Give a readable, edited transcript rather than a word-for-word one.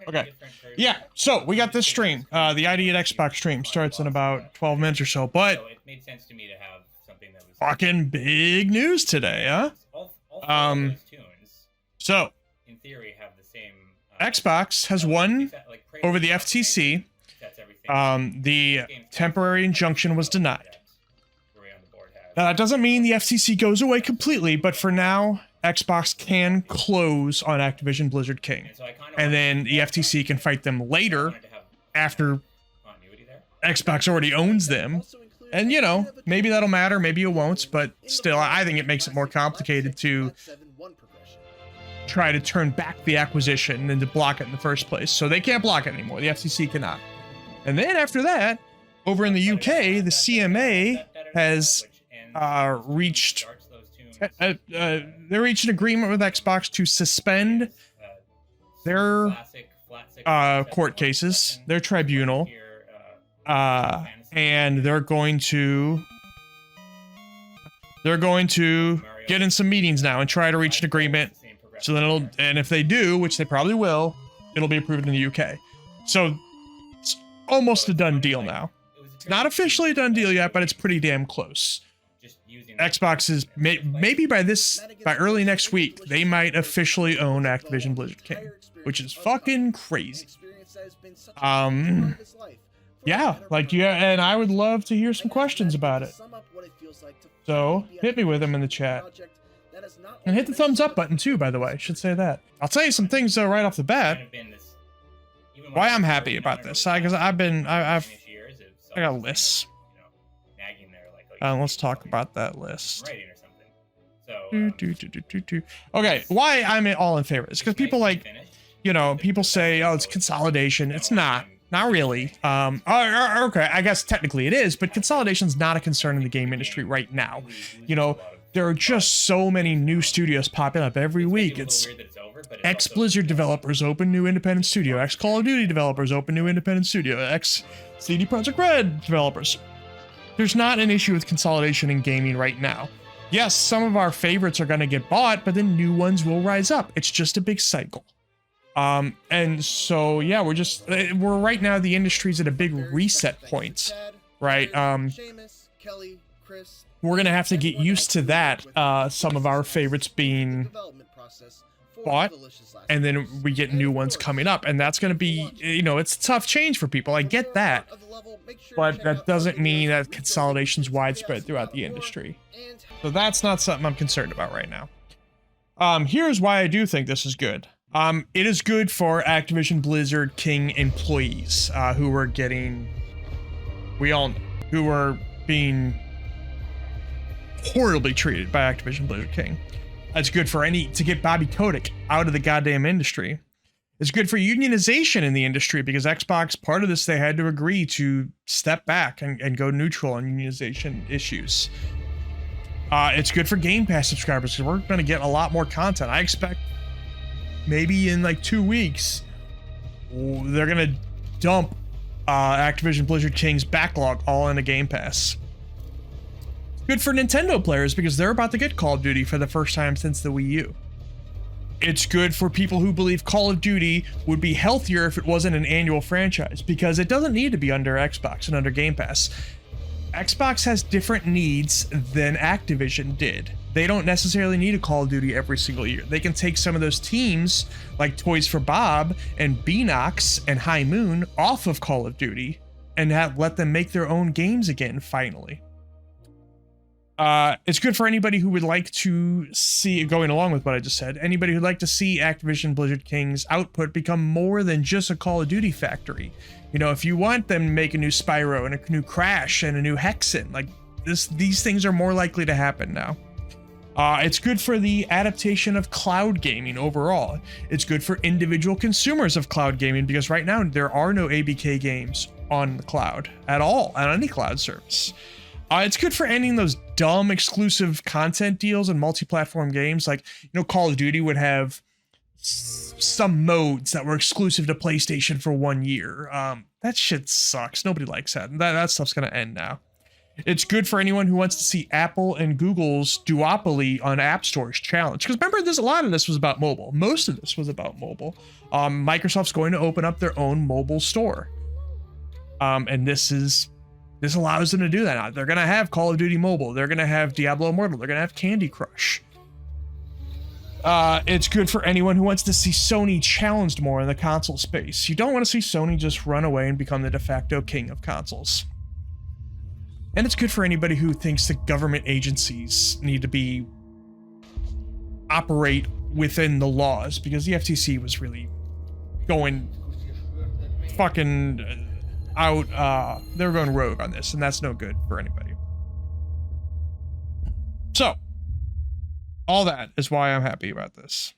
Okay. Yeah, so we got this stream. The ID at Xbox stream starts in about 12 minutes or so, but So it made sense to me to have something that was fucking big news today, huh? all four of those tunes, So in theory, have the same. Xbox has won over the FTC. The temporary injunction was denied. Now, that doesn't mean the FTC goes away completely, but for now, Xbox can close on Activision-Blizzard-King. And then the FTC can fight them later after Xbox already owns them. And, you know, maybe that'll matter, maybe it won't, but still, I think it makes it more complicated to try to turn back the acquisition and to block it in the first place. So they can't block it anymore. The FTC cannot. And then after that, over in the UK, the CMA has reached they reached an agreement with Xbox to suspend their court cases, their tribunal, and they're going to get in some meetings now and try to reach an agreement. So then and if they do, which they probably will, it'll be approved in the UK. So it's almost a done deal now. It's not officially a done deal yet, but it's pretty damn close. Xbox is maybe by early next week, they might officially own Activision-Blizzard-King, which is fucking crazy. Yeah, and I would love to hear some questions about it. So hit me with them in the chat. And hit the thumbs up button too, by the way. I should say that. I'll tell you some things though right off the bat. Why I'm happy about this. Because I got lists. Let's talk about that list. Okay, why I'm all in favor. It's because people people say, oh, it's consolidation. It's not. Not really. Okay, I guess technically it is, but consolidation's not a concern in the game industry right now. You know, there are just so many new studios popping up every week. It's ex-Blizzard developers open new independent studio, ex-Call of Duty developers open new independent studio, ex-CD Projekt Red developers. There's not an issue with consolidation in gaming right now. Yes, some of our favorites are going to get bought, but then new ones will rise up. It's just a big cycle. And so, yeah, we're right now, the industry's at a big reset point, right? We're going to have to get used to that, some of our favorites being bought, and then we get new ones coming up, and that's going to be, it's a tough change for people. I get that, but that doesn't mean that consolidation's widespread throughout the industry. So that's not something I'm concerned about right now. Here's why I do think this is good. It is good for Activision-Blizzard-King employees, who are being horribly treated by Activision-Blizzard-King. It's good to get Bobby Kotick out of the goddamn industry. It's good for unionization in the industry because Xbox, part of this, they had to agree to step back and go neutral on unionization issues. It's good for Game Pass subscribers because we're going to get a lot more content. I expect maybe in like 2 weeks, they're going to dump Activision-Blizzard-King's backlog all into Game Pass. Good for Nintendo players because they're about to get Call of Duty for the first time since the Wii U. It's good for people who believe Call of Duty would be healthier if it wasn't an annual franchise because it doesn't need to be under Xbox and under Game Pass. Xbox has different needs than Activision did. They don't necessarily need a Call of Duty every single year. They can take some of those teams like Toys for Bob and Beanox and High Moon off of Call of Duty and let them make their own games again finally. It's good for anybody who would like to see, going along with what I just said, anybody who'd like to see Activision-Blizzard-King's output become more than just a Call of Duty factory. You know, if you want them to make a new Spyro and a new Crash and a new Hexen, like these things are more likely to happen now. It's good for the adaptation of cloud gaming overall. It's good for individual consumers of cloud gaming because right now there are no ABK games on the cloud at all, on any cloud service. It's good for ending those dumb exclusive content deals and multi-platform games. Like, Call of Duty would have some modes that were exclusive to PlayStation for 1 year. That shit sucks. Nobody likes that. That stuff's going to end now. It's good for anyone who wants to see Apple and Google's duopoly on app stores challenged. Because remember, a lot of this was about mobile. Most of this was about mobile. Microsoft's going to open up their own mobile store. And this allows them to do that now. They're going to have Call of Duty Mobile. They're going to have Diablo Immortal. They're going to have Candy Crush. It's good for anyone who wants to see Sony challenged more in the console space. You don't want to see Sony just run away and become the de facto king of consoles. And it's good for anybody who thinks that government agencies need to operate within the laws, because the FTC was really going fucking out. They were going rogue on this, and that's no good for anybody. So, all that is why I'm happy about this.